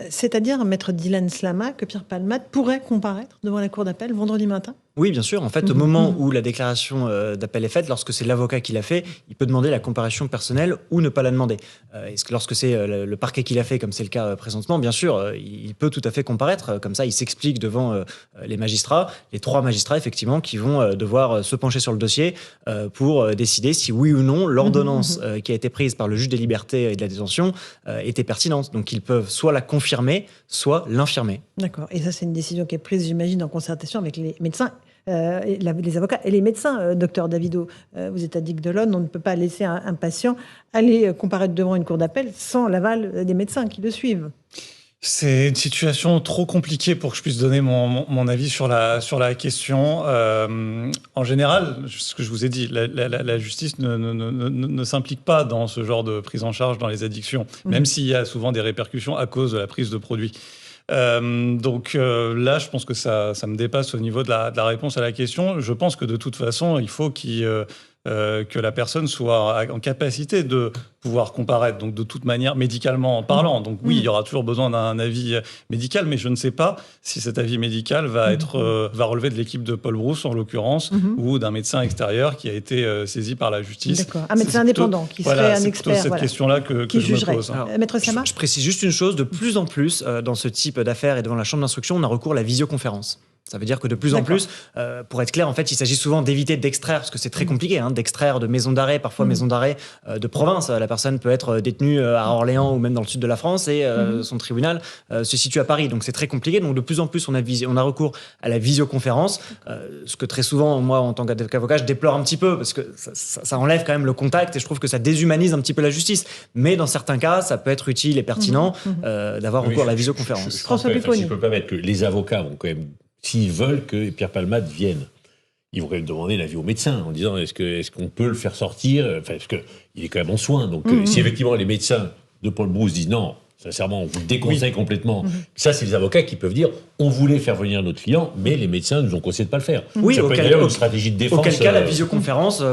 C'est-à-dire, maître Dylan Slama, que Pierre Palmade pourrait comparaître devant la cour d'appel vendredi matin? Oui, bien sûr. En fait, au moment où la déclaration d'appel est faite, lorsque c'est l'avocat qui l'a fait, il peut demander la comparution personnelle ou ne pas la demander. Lorsque c'est le parquet qui l'a fait, comme c'est le cas présentement, bien sûr, il peut tout à fait comparaître. Comme ça, il s'explique devant les magistrats, les 3 magistrats, effectivement, qui vont devoir se pencher sur le dossier pour décider si oui ou non l'ordonnance qui a été prise par le juge des libertés et de la détention était pertinente. Donc, ils peuvent soit la confirmer, soit l'infirmer. D'accord. Et ça, c'est une décision qui est prise, j'imagine, en concertation avec les médecins. Les avocats et les médecins, docteur Davido, vous êtes addict de l'ONU, on ne peut pas laisser un patient aller comparaître devant une cour d'appel sans l'aval des médecins qui le suivent. C'est une situation trop compliquée pour que je puisse donner mon avis sur la question. En général, ce que je vous ai dit, la justice ne s'implique pas dans ce genre de prise en charge dans les addictions, même s'il y a souvent des répercussions à cause de la prise de produits. Donc là, je pense que ça me dépasse au niveau de la réponse à la question. Je pense que de toute façon, il faut que la personne soit en capacité de pouvoir comparaître, donc de toute manière, médicalement parlant. Donc oui, il y aura toujours besoin d'un avis médical, mais je ne sais pas si cet avis médical va relever de l'équipe de Paul Brousse, en l'occurrence, ou d'un médecin extérieur qui a été saisi par la justice. D'accord. Un médecin indépendant qui serait un expert. C'est cette question-là que je me pose. Alors, Maître Slama ? Je précise juste une chose, de plus en plus, dans ce type d'affaires et devant la chambre d'instruction, on a recours à la visioconférence. Ça veut dire que de plus en plus, pour être clair, en fait, il s'agit souvent d'éviter d'extraire, parce que c'est très compliqué, d'extraire de maisons d'arrêt, parfois maisons d'arrêt de province. La personne peut être détenue à Orléans ou même dans le sud de la France et son tribunal se situe à Paris. Donc c'est très compliqué. Donc de plus en plus, on a recours à la visioconférence, ce que très souvent, moi, en tant qu'avocat, je déplore un petit peu, parce que ça enlève quand même le contact et je trouve que ça déshumanise un petit peu la justice. Mais dans certains cas, ça peut être utile et pertinent d'avoir recours à la visioconférence. François Pupponi. Si je peux permettre que les avocats vont quand même, s'ils veulent que Pierre Palmade vienne, ils vont quand même demander l'avis au médecin en disant est-ce qu'on peut le faire sortir, parce qu'il est quand même en soins. Donc si effectivement les médecins de Paul Brousse disent non, sincèrement, on vous le déconseille complètement. Ça, c'est les avocats qui peuvent dire on voulait faire venir notre client, mais les médecins nous ont conseillé de ne pas le faire. Oui, ça peut être d'ailleurs une stratégie de défense. Auquel cas, la visioconférence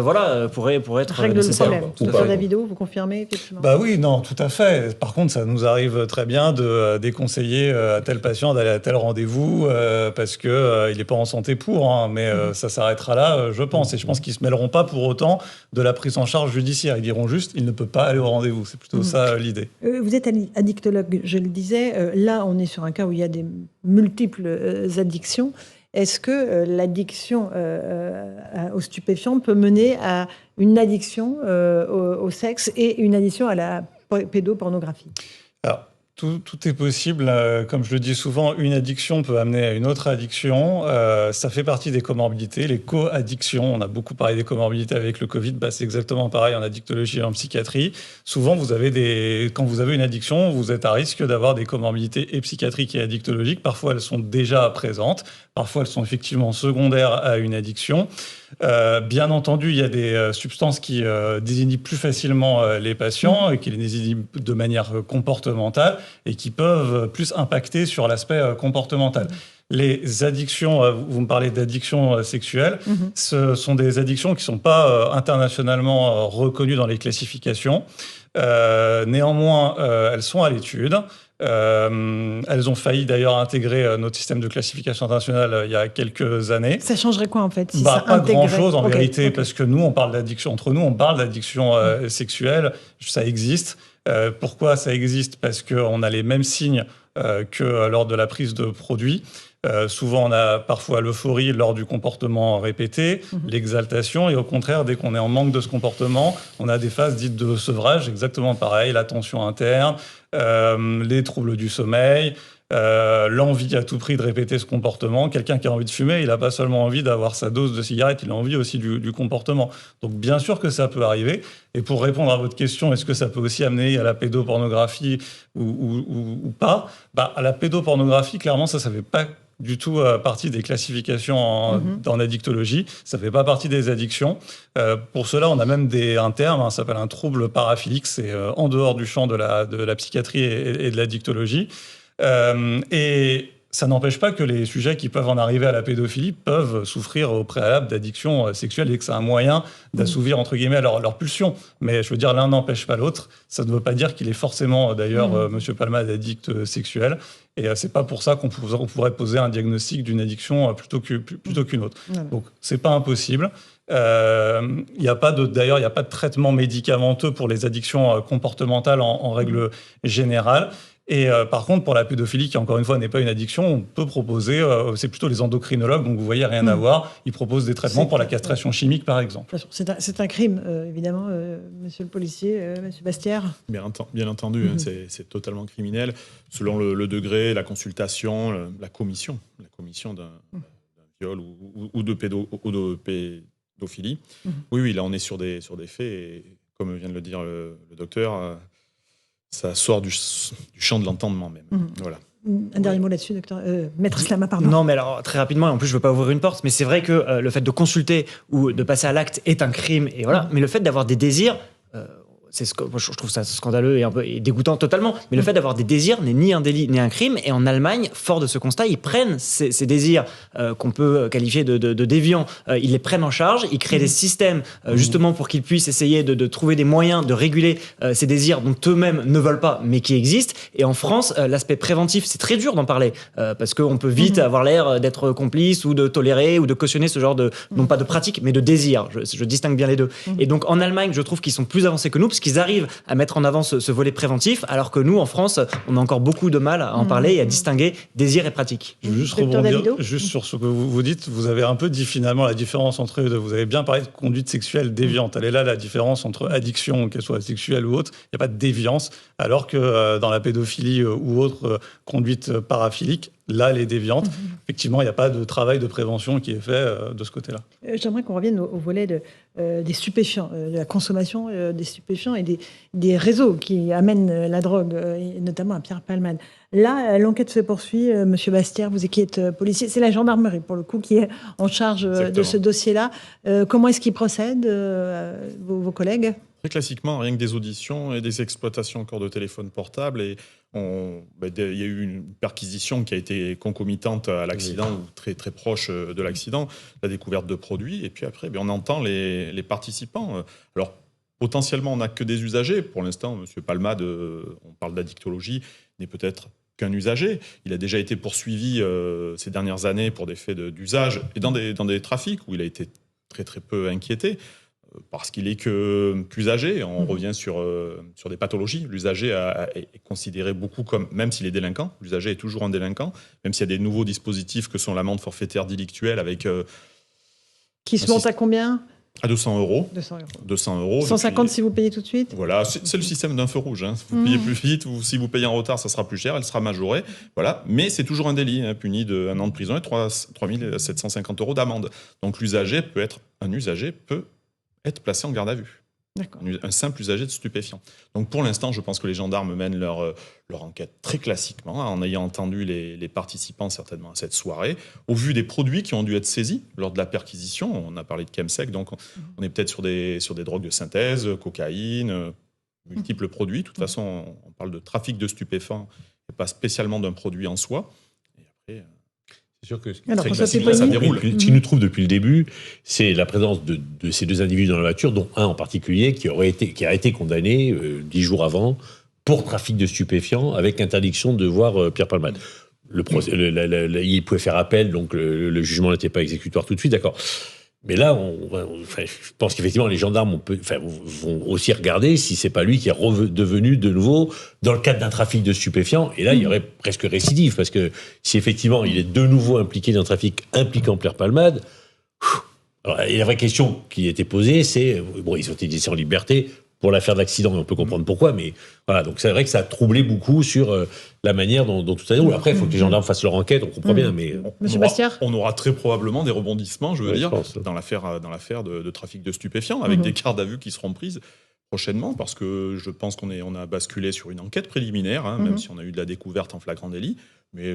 pourrait être règle nécessaire. le problème. Sur la vidéo, vous confirmez effectivement? Bah oui, non, tout à fait. Par contre, ça nous arrive très bien de déconseiller à tel patient d'aller à tel rendez-vous parce qu'il n'est pas en santé pour. Mais ça s'arrêtera là, je pense. Et je pense qu'ils ne se mêleront pas pour autant de la prise en charge judiciaire. Ils diront juste il ne peut pas aller au rendez-vous. C'est plutôt ça l'idée. Vous êtes addictologue, je le disais. Là, on est sur un cas où il y a des multiples addictions. Est-ce que l'addiction aux stupéfiants peut mener à une addiction au sexe et une addiction à la pédopornographie? Alors, tout est possible. Comme je le dis souvent, une addiction peut amener à une autre addiction. Ça fait partie des comorbidités, les co-addictions. On a beaucoup parlé des comorbidités avec le Covid. C'est exactement pareil en addictologie et en psychiatrie. Souvent, quand vous avez une addiction, vous êtes à risque d'avoir des comorbidités et psychiatriques et addictologiques. Parfois, elles sont déjà présentes. Parfois, elles sont effectivement secondaires à une addiction. Bien entendu, il y a des substances qui désinhibent plus facilement les patients et qui les désinhibent de manière comportementale et qui peuvent plus impacter sur l'aspect comportemental. Les addictions, vous me parlez d'addictions sexuelles, ce sont des addictions qui ne sont pas internationalement reconnues dans les classifications. Néanmoins, elles sont à l'étude. Elles ont failli d'ailleurs intégrer notre système de classification internationale il y a quelques années. Ça changerait quoi en fait si ça pas grand-chose en vérité, parce que nous, on parle d'addiction entre nous, on parle d'addiction sexuelle, ça existe. Pourquoi ça existe? Parce qu'on a les mêmes signes que lors de la prise de produits. Souvent, on a parfois l'euphorie lors du comportement répété, l'exaltation, et au contraire, dès qu'on est en manque de ce comportement, on a des phases dites de sevrage, exactement pareil, la tension interne, les troubles du sommeil, l'envie à tout prix de répéter ce comportement. Quelqu'un qui a envie de fumer, il n'a pas seulement envie d'avoir sa dose de cigarette, il a envie aussi du comportement. Donc bien sûr que ça peut arriver. Et pour répondre à votre question, est-ce que ça peut aussi amener à la pédopornographie ou pas? À la pédopornographie, clairement, ça ne fait pas du tout partie des classifications en addictologie. Ça ne fait pas partie des addictions. Pour cela, on a même un terme, ça s'appelle un trouble paraphilique. C'est en dehors du champ de la psychiatrie et de l'addictologie. Et ça n'empêche pas que les sujets qui peuvent en arriver à la pédophilie peuvent souffrir au préalable d'addiction sexuelle et que c'est un moyen d'assouvir, entre guillemets, leur pulsion. Mais je veux dire, l'un n'empêche pas l'autre. Ça ne veut pas dire qu'il est forcément, d'ailleurs, Monsieur Palmade, addict sexuel. Et c'est pas pour ça qu'on pourrait poser un diagnostic d'une addiction plutôt qu'une autre. Donc, c'est pas impossible. D'ailleurs, il n'y a pas de traitement médicamenteux pour les addictions comportementales en règle générale. Et par contre, pour la pédophilie, qui encore une fois n'est pas une addiction, on peut proposer, c'est plutôt les endocrinologues, donc vous voyez, rien à voir, ils proposent des traitements pour la castration chimique, par exemple. C'est un crime, évidemment, monsieur le policier, monsieur Bastière. Bien entendu, c'est totalement criminel, selon le degré, la consultation, la commission d'un viol ou de pédophilie. Oui, là on est sur des faits, et comme vient de le dire le docteur, ça sort du champ de l'entendement même. Voilà. Un dernier mot là-dessus, docteur. Maître Slama, pardon. Non, mais alors, très rapidement, et en plus, je ne veux pas ouvrir une porte, mais c'est vrai que le fait de consulter ou de passer à l'acte est un crime, et voilà. Mais le fait d'avoir des désirs, je trouve ça scandaleux et un peu dégoûtant totalement. Mais le fait d'avoir des désirs n'est ni un délit ni un crime. Et en Allemagne, fort de ce constat, ils prennent ces désirs qu'on peut qualifier de déviants. Ils les prennent en charge. Ils créent des systèmes justement pour qu'ils puissent essayer de trouver des moyens de réguler ces désirs dont eux-mêmes ne veulent pas, mais qui existent. Et en France, l'aspect préventif, c'est très dur d'en parler parce qu'on peut vite avoir l'air d'être complice ou de tolérer ou de cautionner ce genre de, non pas de pratique, mais de désir. Je distingue bien les deux. Et donc en Allemagne, je trouve qu'ils sont plus avancés que nous, parce qu'ils arrivent à mettre en avant ce volet préventif, alors que nous, en France, on a encore beaucoup de mal à en parler et à distinguer désir et pratique. Je veux juste rebondir sur ce que vous dites. Vous avez un peu dit finalement la différence entre eux deux. Vous avez bien parlé de conduite sexuelle déviante. Elle est là, la différence entre addiction, qu'elle soit sexuelle ou autre. Il n'y a pas de déviance, alors que dans la pédophilie ou autre conduite paraphilique, là, elle est déviante. Effectivement, il n'y a pas de travail de prévention qui est fait de ce côté-là. J'aimerais qu'on revienne au volet des stupéfiants, de la consommation des stupéfiants et des réseaux qui amènent la drogue, et notamment à Pierre Palmade. Là, l'enquête se poursuit. Monsieur Bastière, vous qui êtes policier, c'est la gendarmerie, pour le coup, qui est en charge de ce dossier-là. Comment est-ce qu'ils procèdent, vos collègues ? Très classiquement, rien que des auditions et des exploitations encore de téléphones portables. Et il y a eu une perquisition qui a été concomitante à l'accident ou très, très proche de l'accident, la découverte de produits. Et puis après, on entend les participants. Alors, potentiellement, on n'a que des usagers. Pour l'instant, M. Palmade, on parle d'addictologie, n'est peut-être qu'un usager. Il a déjà été poursuivi ces dernières années pour des faits d'usage et dans des trafics où il a été très, très peu inquiété. Parce qu'il est qu'usager, on revient sur des pathologies. L'usager est considéré beaucoup comme, même s'il est délinquant, l'usager est toujours un délinquant, même s'il y a des nouveaux dispositifs que sont l'amende forfaitaire délictuelle avec... qui se monte à combien ? À 200 €. 200 €. 150 si vous payez tout de suite ? Voilà, c'est le système d'un feu rouge. Vous payez plus vite, ou si vous payez en retard, ça sera plus cher, elle sera majorée. Voilà. Mais c'est toujours un délit, puni d'1 an de prison et 3 750 € d'amende. Donc un usager peut être placé en garde à vue. D'accord. Un simple usager de stupéfiants. Donc pour l'instant, je pense que les gendarmes mènent leur enquête très classiquement, en ayant entendu les participants certainement à cette soirée, au vu des produits qui ont dû être saisis lors de la perquisition. On a parlé de chemsec, donc on est peut-être sur des drogues de synthèse, cocaïne, multiples produits. De toute façon, on parle de trafic de stupéfiants et pas spécialement d'un produit en soi. Et après... C'est sûr que ça déroule. Ce qui nous trouve depuis le début, c'est la présence de ces deux individus dans la voiture, dont un en particulier qui a été condamné 10 jours avant pour trafic de stupéfiants avec interdiction de voir Pierre Palmade. Il pouvait faire appel, donc le jugement n'était pas exécutoire tout de suite, d'accord. Mais là, je pense qu'effectivement, les gendarmes vont aussi regarder si c'est pas lui qui est devenu de nouveau dans le cadre d'un trafic de stupéfiants. Et là, il y aurait presque récidive, parce que si effectivement il est de nouveau impliqué dans un trafic impliquant Pierre Palmade, alors, et la vraie question qui était posée, c'est ils ont été laissés en liberté pour l'affaire de l'accident, et on peut comprendre pourquoi, mais voilà, donc c'est vrai que ça a troublé beaucoup sur la manière dont tout ça déroule. Après, il faut que les gendarmes fassent leur enquête, on comprend bien, mais... Monsieur Bastière ? On aura très probablement des rebondissements, je veux dire, dans l'affaire de trafic de stupéfiants, avec des gardes à vue qui seront prises prochainement, parce que je pense qu'on a basculé sur une enquête préliminaire, même si on a eu de la découverte en flagrant délit, mais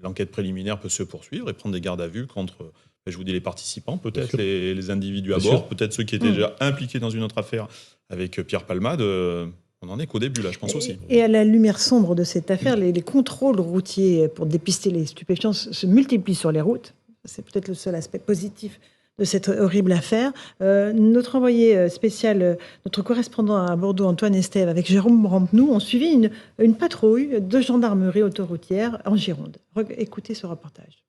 l'enquête préliminaire peut se poursuivre et prendre des gardes à vue contre... Je vous dis les participants, peut-être les individus à bord, peut-être ceux qui étaient déjà impliqués dans une autre affaire avec Pierre Palmade. on en est qu'au début, là, je pense aussi. Et à la lumière sombre de cette affaire, les contrôles routiers pour dépister les stupéfiants se multiplient sur les routes. C'est peut-être le seul aspect positif de cette horrible affaire. Notre envoyé spécial, notre correspondant à Bordeaux, Antoine Estève, avec Jérôme Rampenou, ont suivi une patrouille de gendarmerie autoroutière en Gironde. Écoutez ce reportage.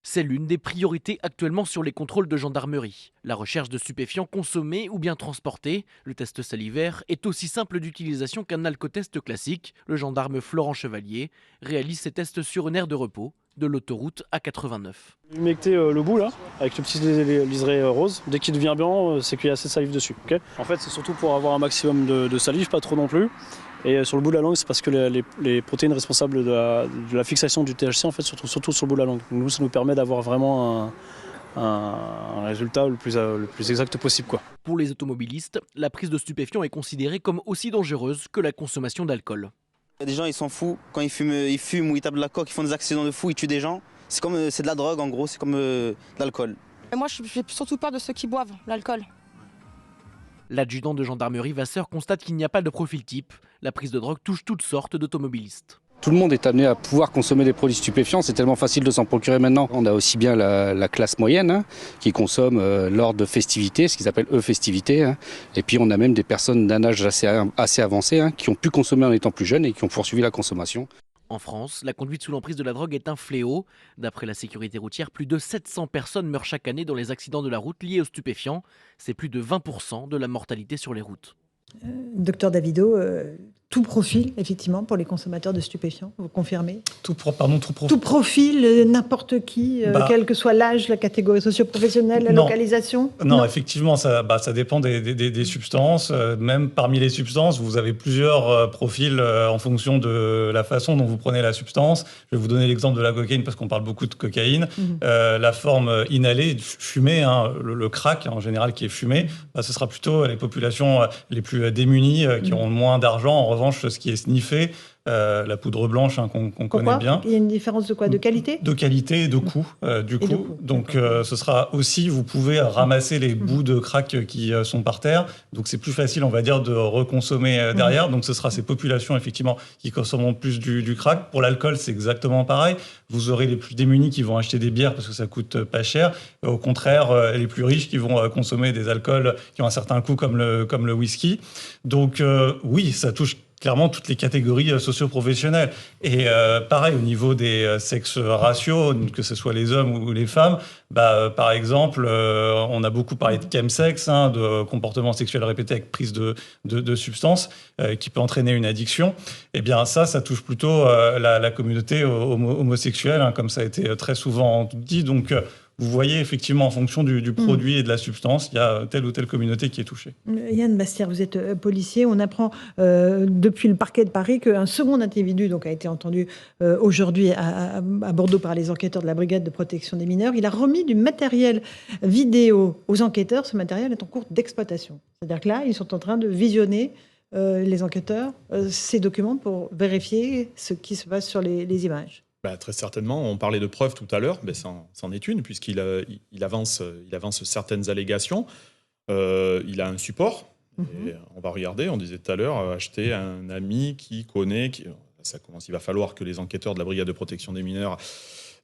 C'est l'une des priorités actuellement sur les contrôles de gendarmerie. La recherche de stupéfiants consommés ou bien transportés. Le test salivaire est aussi simple d'utilisation qu'un alcotest classique. Le gendarme Florent Chevalier réalise ses tests sur une aire de repos de l'autoroute A89. Humecter le bout là, avec le petit liseré rose. Dès qu'il devient blanc, c'est qu'il y a assez de salive dessus. Okay, en fait, c'est surtout pour avoir un maximum de salive, pas trop non plus. Et sur le bout de la langue, c'est parce que les protéines responsables de la fixation du THC en fait, se trouvent surtout sur le bout de la langue. Donc, nous, ça nous permet d'avoir vraiment un résultat le plus exact possible, quoi. Pour les automobilistes, la prise de stupéfiants est considérée comme aussi dangereuse que la consommation d'alcool. Des gens, ils s'en foutent. Quand ils fument ou ils tapent de la coke, ils font des accidents de fou, ils tuent des gens. C'est de la drogue en gros, c'est comme de l'alcool. Moi, j'ai surtout peur de ceux qui boivent l'alcool. L'adjudant de gendarmerie Vasseur constate qu'il n'y a pas de profil type. La prise de drogue touche toutes sortes d'automobilistes. Tout le monde est amené à pouvoir consommer des produits stupéfiants, c'est tellement facile de s'en procurer maintenant. On a aussi bien la classe moyenne qui consomme lors de festivités, ce qu'ils appellent festivités. Et puis on a même des personnes d'un âge assez avancé qui ont pu consommer en étant plus jeunes et qui ont poursuivi la consommation. En France, la conduite sous l'emprise de la drogue est un fléau. D'après la sécurité routière, plus de 700 personnes meurent chaque année dans les accidents de la route liés aux stupéfiants. C'est plus de 20% de la mortalité sur les routes. Docteur Davido, tout profil, effectivement, pour les consommateurs de stupéfiants, vous confirmez ? Tout profil. Tout profil, n'importe qui, quel que soit l'âge, la catégorie socio-professionnelle, la localisation ? Non, effectivement, ça dépend des substances. Même parmi les substances, vous avez plusieurs profils en fonction de la façon dont vous prenez la substance. Je vais vous donner l'exemple de la cocaïne parce qu'on parle beaucoup de cocaïne. La forme inhalée, fumée, le crack en général qui est fumé, ce sera plutôt les populations les plus démunies qui ont moins d'argent. En revanche, ce qui est sniffé, la poudre blanche qu'on connaît bien. Il y a une différence de quoi ? De qualité ? De qualité et de coût, du coup. Donc, ce sera aussi, vous pouvez ramasser les bouts de crack qui sont par terre. Donc, c'est plus facile, on va dire, de reconsommer derrière. Donc, ce sera ces populations, effectivement, qui consommeront plus du crack. Pour l'alcool, c'est exactement pareil. Vous aurez les plus démunis qui vont acheter des bières parce que ça coûte pas cher. Au contraire, les plus riches qui vont consommer des alcools qui ont un certain coût, comme le whisky. Donc, oui, ça touche clairement toutes les catégories socio-professionnelles. Et pareil, au niveau des sexes ratios, que ce soit les hommes ou les femmes, par exemple, on a beaucoup parlé de chemsex, de comportements sexuels répétés avec prise de substances qui peut entraîner une addiction. Eh bien, ça touche plutôt la communauté homosexuelle, comme ça a été très souvent dit. Donc, vous voyez effectivement en fonction du produit et de la substance, il y a telle ou telle communauté qui est touchée. Yann Bastière, vous êtes policier. On apprend depuis le parquet de Paris qu'un second individu a été entendu aujourd'hui à Bordeaux par les enquêteurs de la brigade de protection des mineurs. Il a remis du matériel vidéo aux enquêteurs. Ce matériel est en cours d'exploitation. C'est-à-dire que là, ils sont en train de visionner, les enquêteurs, ces documents pour vérifier ce qui se passe sur les images. Très certainement, on parlait de preuves tout à l'heure, c'en est une, puisqu'il avance certaines allégations. Il a un support, et on va regarder, on disait tout à l'heure, acheter un ami qui connaît, ça commence, il va falloir que les enquêteurs de la brigade de protection des mineurs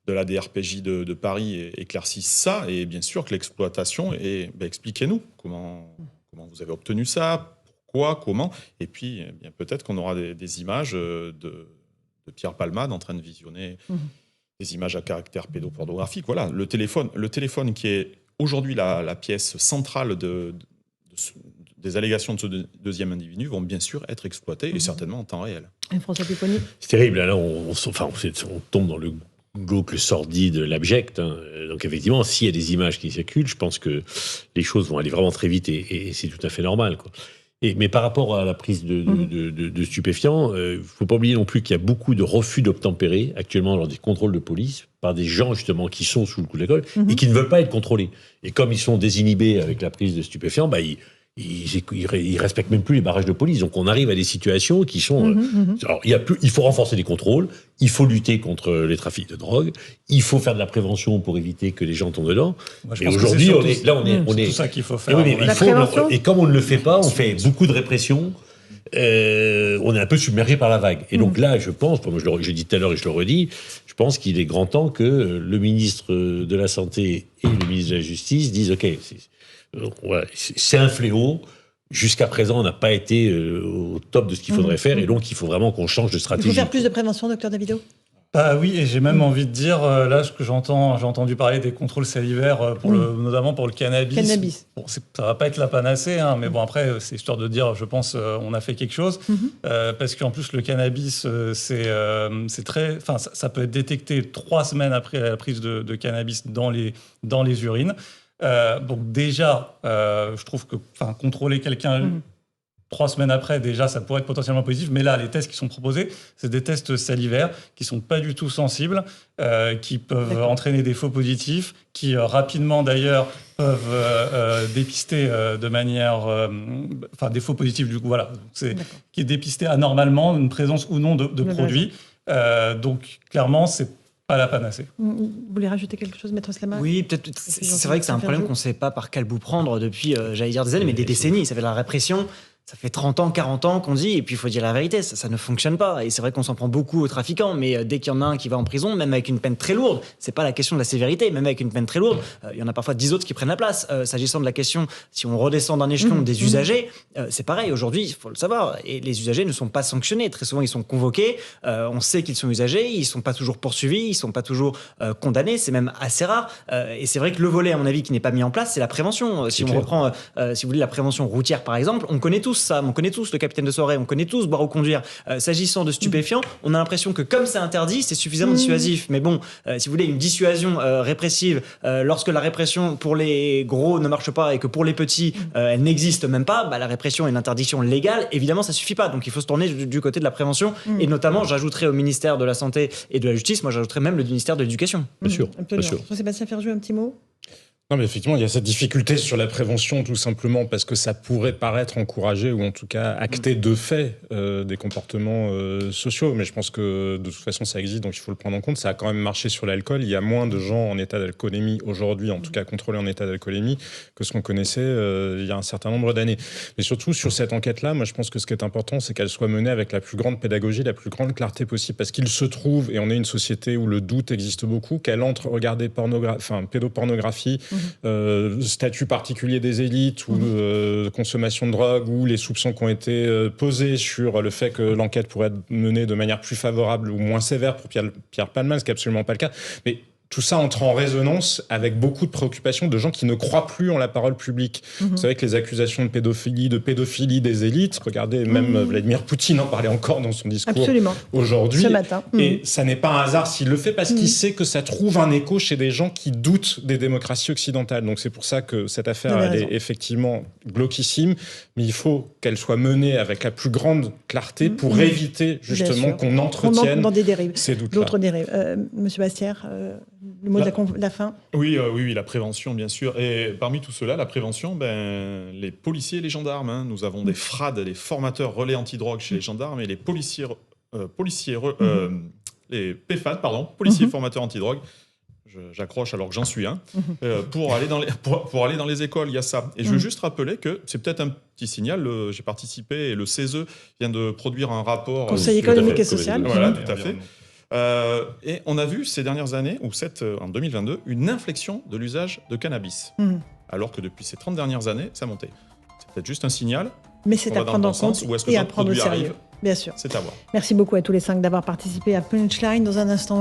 de la DRPJ de Paris éclaircissent ça, et bien sûr que l'exploitation, expliquez-nous comment vous avez obtenu ça, pourquoi, comment, et puis peut-être qu'on aura des images de Pierre Palmade en train de visionner des images à caractère pédopornographique. Voilà, le téléphone qui est aujourd'hui la pièce centrale des allégations de ce deuxième individu vont bien sûr être exploitées et certainement en temps réel. Et François Pupponi ? C'est terrible, là on tombe dans le glauque, le sordide, l'abject. Donc effectivement, s'il y a des images qui circulent, je pense que les choses vont aller vraiment très vite et c'est tout à fait normal, quoi. Mais par rapport à la prise de stupéfiants, il ne faut pas oublier non plus qu'il y a beaucoup de refus d'obtempérer actuellement lors des contrôles de police par des gens justement qui sont sous le coup de l'alcool et qui ne veulent pas être contrôlés. Et comme ils sont désinhibés avec la prise de stupéfiants, ils respectent même plus les barrages de police. Donc on arrive à des situations qui sont... Alors il faut renforcer les contrôles, il faut lutter contre les trafics de drogue, il faut faire de la prévention pour éviter que les gens tombent dedans. Et aujourd'hui, on est tout ça qu'il faut faire. Et comme on ne le fait pas, on fait beaucoup de répression. on est un peu submergé par la vague. Et donc là, je pense, moi j'ai dit tout à l'heure et je le redis, je pense qu'il est grand temps que le ministre de la Santé et le ministre de la Justice disent « Ok, c'est un fléau ». Jusqu'à présent, on n'a pas été au top de ce qu'il faudrait faire, et donc il faut vraiment qu'on change de stratégie. Il faut faire plus de prévention, docteur Davido ? Oui, et j'ai même envie de dire, là, ce que j'ai entendu parler des contrôles salivaires, notamment pour le cannabis. Bon, ça va pas être la panacée, hein, mais bon, après, c'est histoire de dire, je pense, on a fait quelque chose, parce qu'en plus, le cannabis, c'est très, enfin, ça peut être détecté 3 semaines après la prise de cannabis dans les urines. Donc déjà, je trouve que contrôler quelqu'un 3 semaines après, déjà, ça pourrait être potentiellement positif. Mais là, les tests qui sont proposés, c'est des tests salivaires qui sont pas du tout sensibles, qui peuvent entraîner des faux positifs, qui rapidement d'ailleurs peuvent dépister de manière, des faux positifs du coup, voilà, qui est dépisté anormalement, une présence ou non de produits. Donc clairement, c'est pas la panacée. Vous voulez rajouter quelque chose, Maître Slama ? Oui, peut-être. C'est vrai que c'est un problème qu'on ne sait pas par quel bout prendre depuis, j'allais dire des années, mais des décennies. Ça fait de la répression. Ça fait 30 ans, 40 ans qu'on dit, et puis il faut dire la vérité, ça ne fonctionne pas. Et c'est vrai qu'on s'en prend beaucoup aux trafiquants, mais dès qu'il y en a un qui va en prison, même avec une peine très lourde, c'est pas la question de la sévérité, même avec une peine très lourde, il y en a parfois 10 autres qui prennent la place. S'agissant de la question, si on redescend d'un échelon des usagers, c'est pareil, aujourd'hui, il faut le savoir, et les usagers ne sont pas sanctionnés. Très souvent, ils sont convoqués, on sait qu'ils sont usagers, ils sont pas toujours poursuivis, ils sont pas toujours condamnés, c'est même assez rare. Et c'est vrai que le volet, à mon avis, qui n'est pas mis en place, c'est la prévention. Si on reprend, si vous voulez, la prévention routière, par exemple, on connaît tous ça, on connaît tous le capitaine de soirée, on connaît tous boire ou conduire. S'agissant de stupéfiants, on a l'impression que comme c'est interdit, c'est suffisamment dissuasif. Mais bon, si vous voulez, une dissuasion répressive, lorsque la répression pour les gros ne marche pas et que pour les petits, elle n'existe même pas, la répression et l'interdiction légale, évidemment, ça suffit pas. Donc il faut se tourner du côté de la prévention. Et notamment, j'ajouterais au ministère de la Santé et de la Justice, moi j'ajouterais même le ministère de l'Éducation. Bien sûr. Sébastien Ferjou, un petit mot ? Non, mais effectivement, il y a cette difficulté sur la prévention, tout simplement parce que ça pourrait paraître encourager ou en tout cas acter de fait des comportements sociaux. Mais je pense que de toute façon, ça existe, donc il faut le prendre en compte. Ça a quand même marché sur l'alcool. Il y a moins de gens en état d'alcoolémie aujourd'hui, en tout cas contrôlés en état d'alcoolémie, que ce qu'on connaissait il y a un certain nombre d'années. Mais surtout, sur cette enquête-là, moi, je pense que ce qui est important, c'est qu'elle soit menée avec la plus grande pédagogie, la plus grande clarté possible. Parce qu'il se trouve, et on est une société où le doute existe beaucoup, qu'elle entre regarder pédopornographie, statut particulier des élites ou consommation de drogue ou les soupçons qui ont été posés sur le fait que l'enquête pourrait être menée de manière plus favorable ou moins sévère pour Pierre Palmade, ce qui n'est absolument pas le cas. Mais tout ça entre en résonance avec beaucoup de préoccupations de gens qui ne croient plus en la parole publique. Vous savez que les accusations de pédophilie des élites, regardez, même Vladimir Poutine en parlait encore dans son discours aujourd'hui. Ce matin. Et ça n'est pas un hasard s'il le fait, parce qu'il sait que ça trouve un écho chez des gens qui doutent des démocraties occidentales. Donc c'est pour ça que cette affaire, elle est effectivement glauquissime, mais il faut qu'elle soit menée avec la plus grande clarté pour éviter justement qu'on entretienne dans des dérives. Ces doutes-là. D'autres dérives. Monsieur Bastière, le mot de la fin. Oui, la prévention, bien sûr. Et parmi tout cela, la prévention, les policiers et les gendarmes. Nous avons des FRAD, les formateurs relais antidrogue chez les gendarmes, et les les PFAD, policiers formateurs antidrogue. J'accroche alors que j'en suis un. Pour aller dans les écoles, il y a ça. Et je veux juste rappeler que c'est peut-être un petit signal. J'ai participé et le CESE vient de produire un rapport. Conseil économique et social. Voilà, tout à fait. Et on a vu ces dernières années, en 2022, une inflexion de l'usage de cannabis. Alors que depuis ces 30 dernières années, ça montait. C'est peut-être juste un signal. Mais c'est à prendre en compte et à prendre au sérieux. Bien sûr. C'est à voir. Merci beaucoup à tous les 5 d'avoir participé à Punchline. Dans un instant,